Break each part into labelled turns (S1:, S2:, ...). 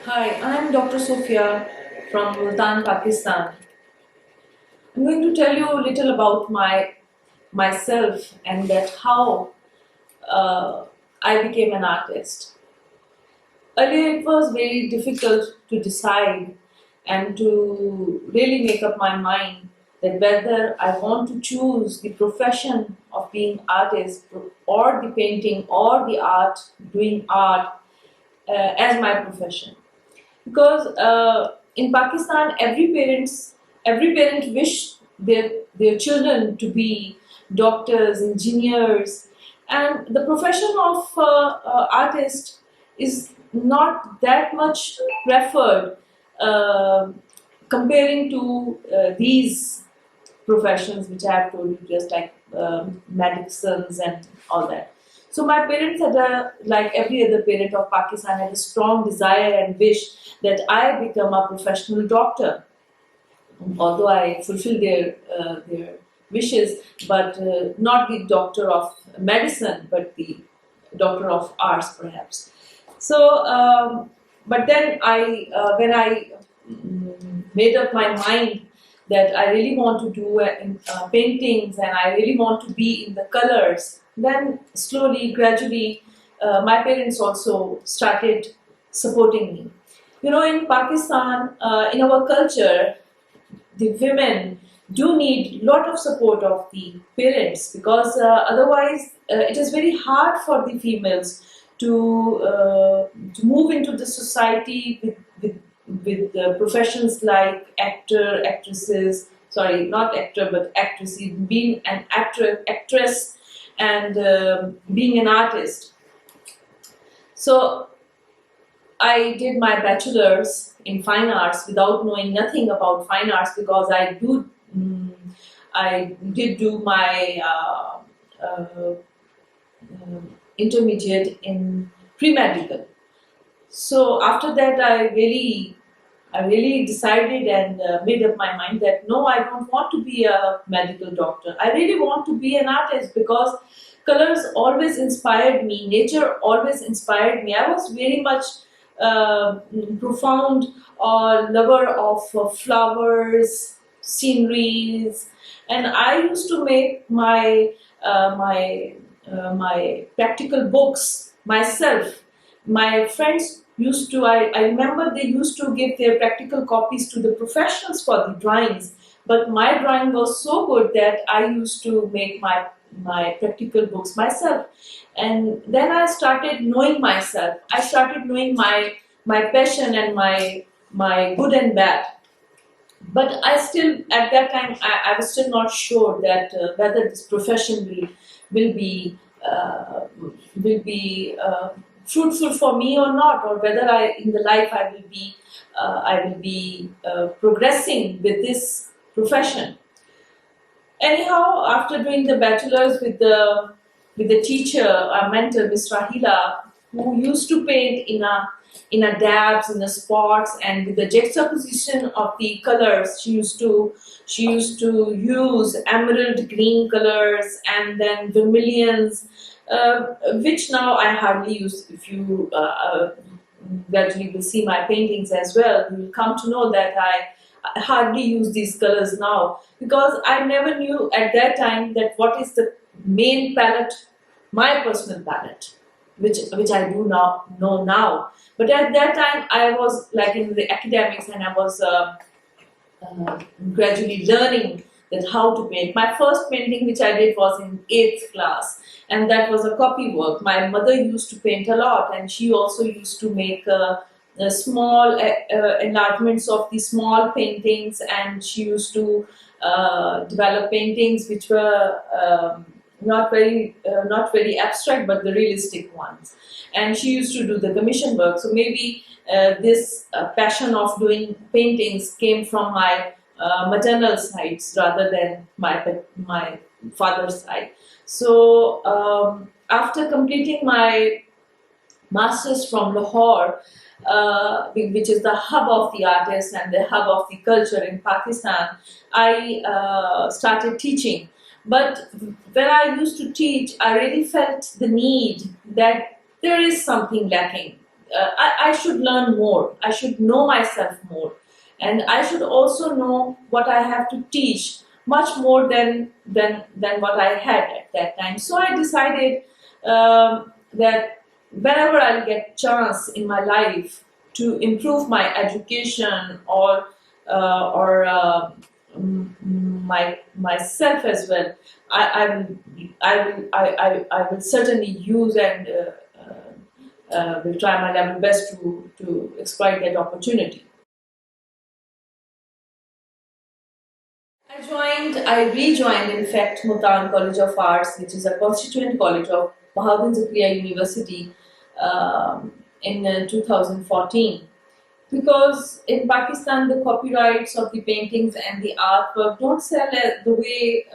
S1: Hi, I'm Dr. Sophiya from Multan, Pakistan. I'm going to tell you a little about myself and that how I became an artist. Earlier, it was very difficult to decide and to really make up my mind that whether I want to choose the profession of being artist or the painting or the art, doing art as my profession. Because in Pakistan, every parent wish their children to be doctors, engineers, and the profession of artist is not that much preferred uh, comparing to these professions which I have told you, just like medicines and all that. So my parents had like every other parent of Pakistan, had a strong desire and wish that I become a professional doctor. Although I fulfill their wishes, but not the doctor of medicine, but the doctor of arts, perhaps. So, but then when I made up my mind that I really want to do paintings and I really want to be in the colors, then slowly, gradually, my parents also started supporting me. You know, in Pakistan, in our culture, the women do need lot of support of the parents because otherwise it is very hard for the females to move into the society with professions like actor, actresses. Sorry, not actor, but actresses. Being an actress, and being an artist. So I did my bachelor's in fine arts without knowing nothing about fine arts because I did do my intermediate in pre-medical. So after that, I really decided and made up my mind that no, I don't want to be a medical doctor. I really want to be an artist because colors always inspired me. Nature always inspired me. I was very much uh, profound lover of flowers, sceneries, and I used to make my practical books myself. My friends used to, I remember they used to give their practical copies to the professionals for the drawings, but my drawing was so good that I used to make my practical books myself. And then I started knowing myself. I started knowing my passion and my good and bad. But I still, at that time, I was still not sure that whether this profession will be uh, will be fruitful for me or not, or whether I in the life I will be progressing with this profession. Anyhow, after doing the bachelor's with the teacher, our mentor, Miss Rahila, who used to paint in a dabs, in the spots, and with the juxtaposition of the colors, she used to use emerald green colors and then vermilions, which now I hardly use. If you gradually will see my paintings as well, you will come to know that I hardly use these colors now because I never knew at that time that what is the main palette, my personal palette, which I do now know now. But at that time, I was like in the academics, and I was gradually learning that how to paint. My first painting, which I did, was in 8th class, and that was a copy work. My mother used to paint a lot, and she also used to make small enlargements of the small paintings, and she used to develop paintings which were not very abstract, but the realistic ones. And she used to do the commission work. So maybe this passion of doing paintings came from my maternal sides rather than my father's side. So after completing my masters from Lahore, which is the hub of the artists and the hub of the culture in Pakistan, I started teaching. But when I used to teach, I really felt the need that there is something lacking I should learn more. I should know myself more, and I should also know what I have to teach much more than what I had at that time. So I decided that whenever I'll get chance in my life to improve my education or myself as well, I will certainly use and will try my level best to exploit that opportunity. I rejoined, in fact, Multan College of Arts, which is a constituent college of Bahauddin Zakariya University, in 2014. Because in Pakistan, the copyrights of the paintings and the artwork don't sell the way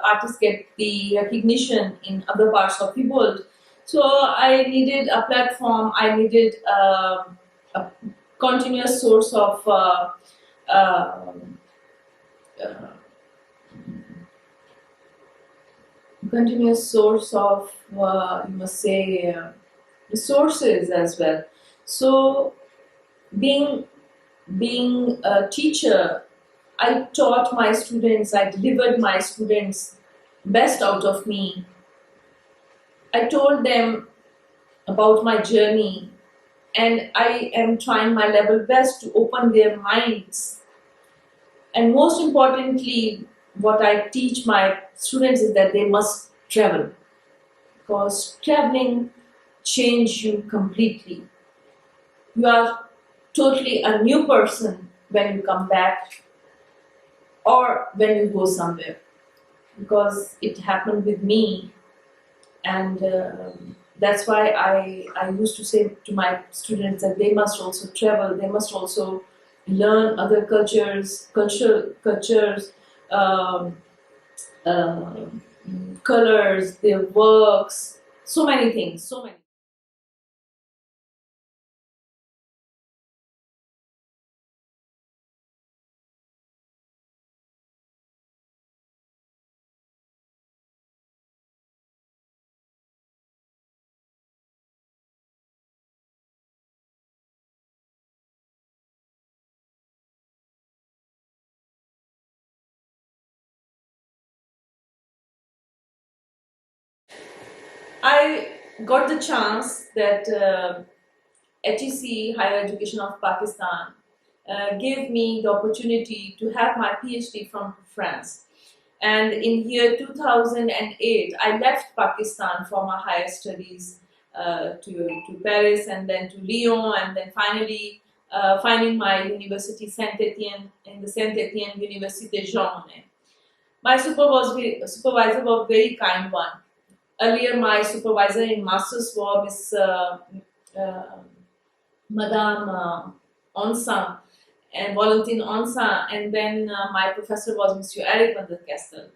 S1: artists get the recognition in other parts of the world. So I needed a platform, I needed a continuous source of um, uh, you must say, resources as well. So being being a teacher, I taught my students, I delivered my students best out of me. I told them about my journey, and I am trying my level best to open their minds. And most importantly, what I teach my students is that they must travel, because traveling changes you completely. You are totally a new person when you come back or when you go somewhere, because it happened with me. And that's why I used to say to my students that they must also travel, they must also learn other cultures, um, uh, colors, their works, so many things, so many. I got the chance that HEC, Higher Education of Pakistan, gave me the opportunity to have my PhD from France. And in year 2008, I left Pakistan for my higher studies to Paris and then to Lyon, and then finally finding my university, Saint-Etienne, in the Saint-EtienneUniversité Jean Monnet. My supervisor was very kind one. Earlier, my supervisor in masters was Miss uh, Madame Onsa and Valentine Onsa, and then my professor was Monsieur Eric van der Kestel.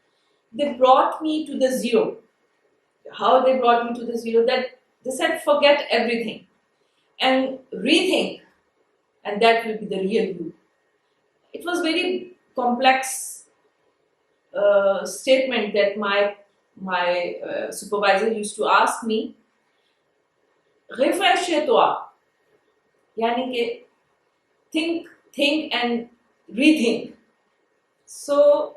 S1: They brought me to the zero. How they brought me to the zero? That they said, forget everything and rethink, and that will be the real you. It was very complex statement that my supervisor used to ask me. Réfléchis-toi, यानी कि think and rethink. So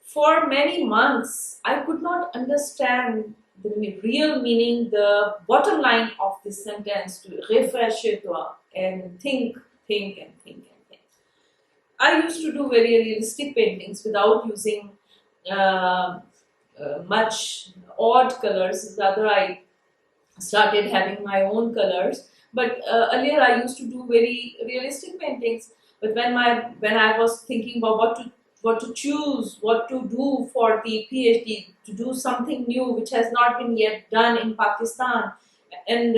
S1: for many months, I could not understand the real meaning, the bottom line of this sentence, to réfléchis-toi, and think and think and think. I used to do very realistic paintings without using uh, much odd colors. Rather, I started having my own colors. But earlier, I used to do very realistic paintings. But when I was thinking about what to choose, what to do for the PhD, to do something new which has not been yet done in Pakistan, and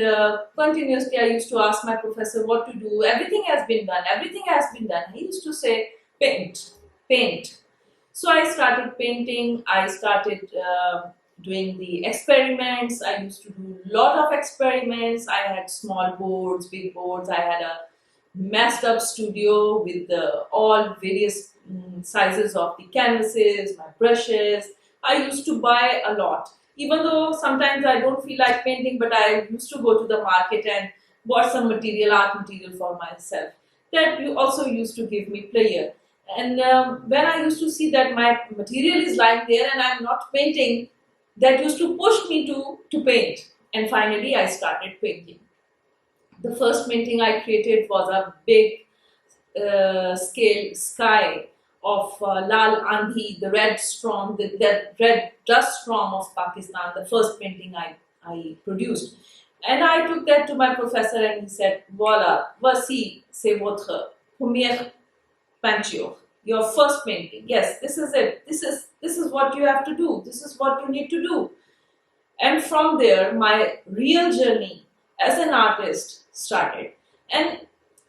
S1: continuously I used to ask my professor what to do. Everything has been done. Everything has been done. He used to say, paint, paint. So I started painting. I started doing the experiments. I used to do a lot of experiments. I had small boards, big boards. I had a messed up studio with all various sizes of the canvases, my brushes. I used to buy a lot. Even though sometimes I don't feel like painting, but I used to go to the market and bought some material, art material for myself. That you also used to give me pleasure. And when I used to see that my material is lying there and I'm not painting, that used to push me to paint. And finally, I started painting. The first painting I created was a big scale sky of Lal Andhi, the red storm, the red dust storm of Pakistan, the first painting I produced. And I took that to my professor and he said, voila, voici, c'est votre première peinture, your first painting. Yes, this is it. This is what you have to do. This is what you need to do. And from there, my real journey as an artist started. And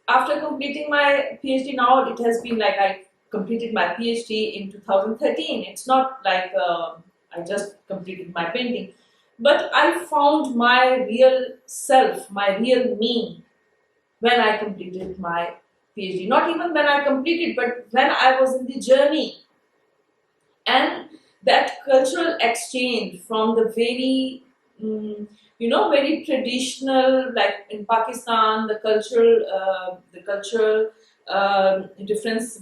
S1: after completing my PhD, now it has been like I completed my PhD in 2013. It's not like I just completed my painting, but I found my real self, my real me, when I completed my PhD. Not even when I completed, but when I was in the journey. And that cultural exchange from the very, very traditional, like in Pakistan, the cultural difference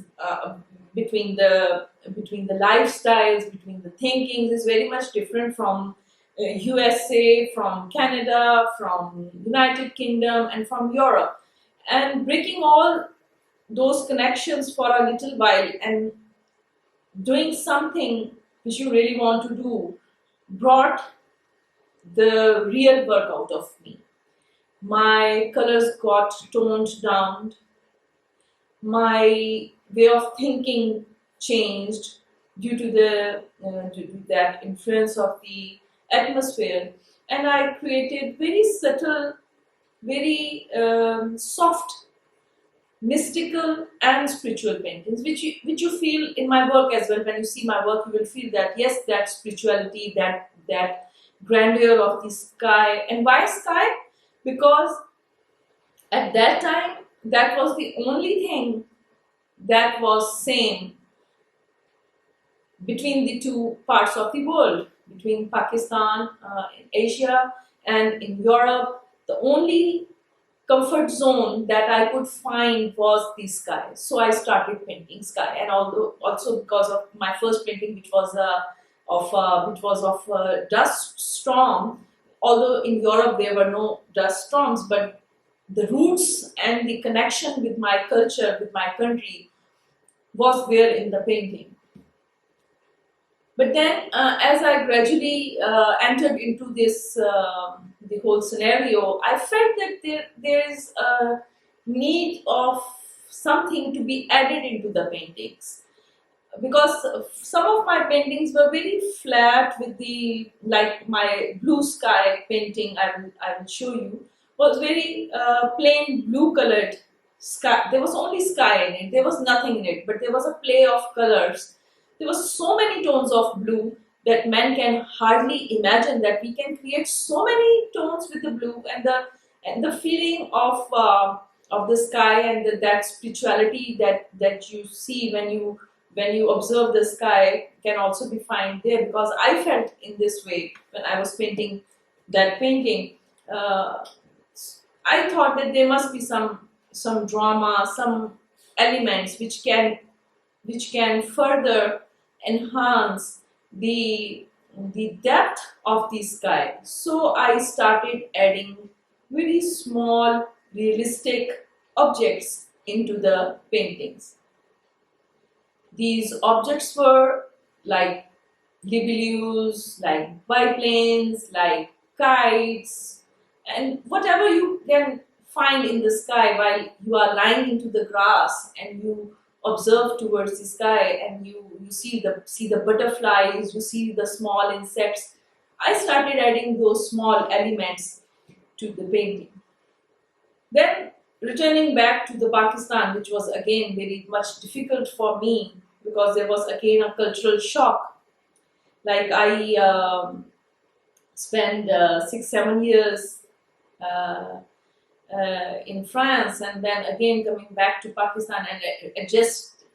S1: between the lifestyles, between the thinkings is very much different from USA, from Canada, from United Kingdom, and from Europe. And breaking all those connections for a little while and doing something which you really want to do brought the real work out of me. My colors got toned down. My way of thinking changed due to that influence of the atmosphere, and I created very subtle, very soft, mystical and spiritual paintings, which you feel in my work as well. When you see my work, you will feel that yes, that spirituality, that grandeur of the sky. And why sky? Because at that time, that was the only thing that was same between the two parts of the world, between Pakistan, in Asia, and in Europe. The only comfort zone that I could find was the sky. So I started painting sky, and also because of my first painting, which was of dust storm. Although in Europe there were no dust storms, but the roots and the connection with my culture, with my country, was there in the painting. But then, as I gradually entered into this the whole scenario, I felt that there is a need of something to be added into the paintings, because some of my paintings were very flat with the, like my blue sky painting I will show you, was very plain blue colored sky. There was only sky in it, there was nothing in it, but there was a play of colors. There was so many tones of blue that man can hardly imagine that we can create so many tones with the blue, and the feeling of the sky and that spirituality that you see when you observe the sky can also be found there. Because I felt in this way when I was painting that painting. I thought that there must be some drama, some elements which can further enhance the depth of the sky. So I started adding very small, realistic objects into the paintings. These objects were like libellules, like biplanes, like kites, and whatever you can find in the sky while you are lying into the grass and you observe towards the sky, and you see the butterflies, you see the small insects. I started adding those small elements to the painting. Then returning back to the Pakistan, which was again very much difficult for me because there was again a cultural shock. Like I spent 6-7 years in France, and then again coming back to Pakistan and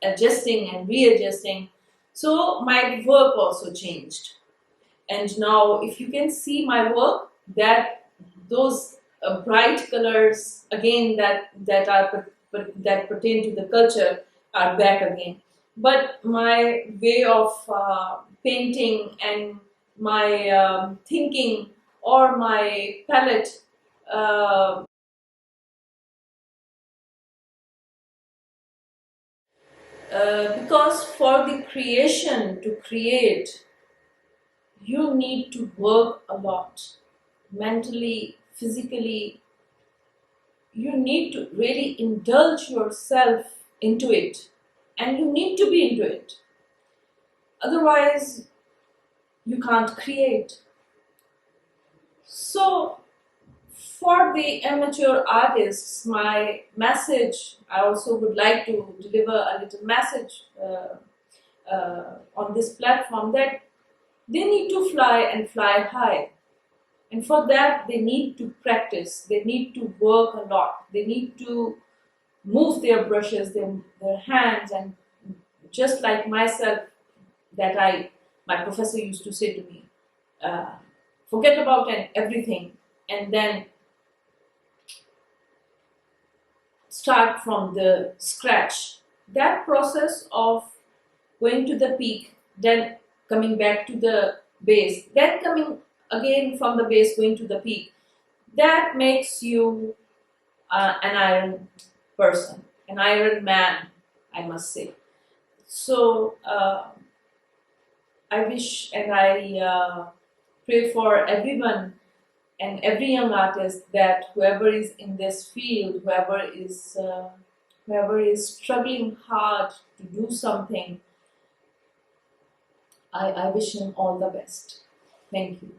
S1: adjusting and readjusting. So my work also changed. And now if you can see my work, that those bright colors again that pertain to the culture are back again. But my way of painting and my thinking or my palette, uh, because for the creation to create, you need to work a lot, mentally, physically. You need to really indulge yourself into it, and you need to be into it. Otherwise, you can't create. So, for the amateur artists, my message, I also would like to deliver a little message on this platform, that they need to fly and fly high. And for that, they need to practice, they need to work a lot, they need to move their brushes, their hands, and just like myself, my professor used to say to me, uh, forget about everything and then start from the scratch. That process of going to the peak, then coming back to the base, then coming again from the base, going to the peak, that makes you an iron person, an iron man, I must say. So I wish and I pray for everyone and every young artist that whoever is in this field, whoever is struggling hard to do something, I wish him all the best. Thank you.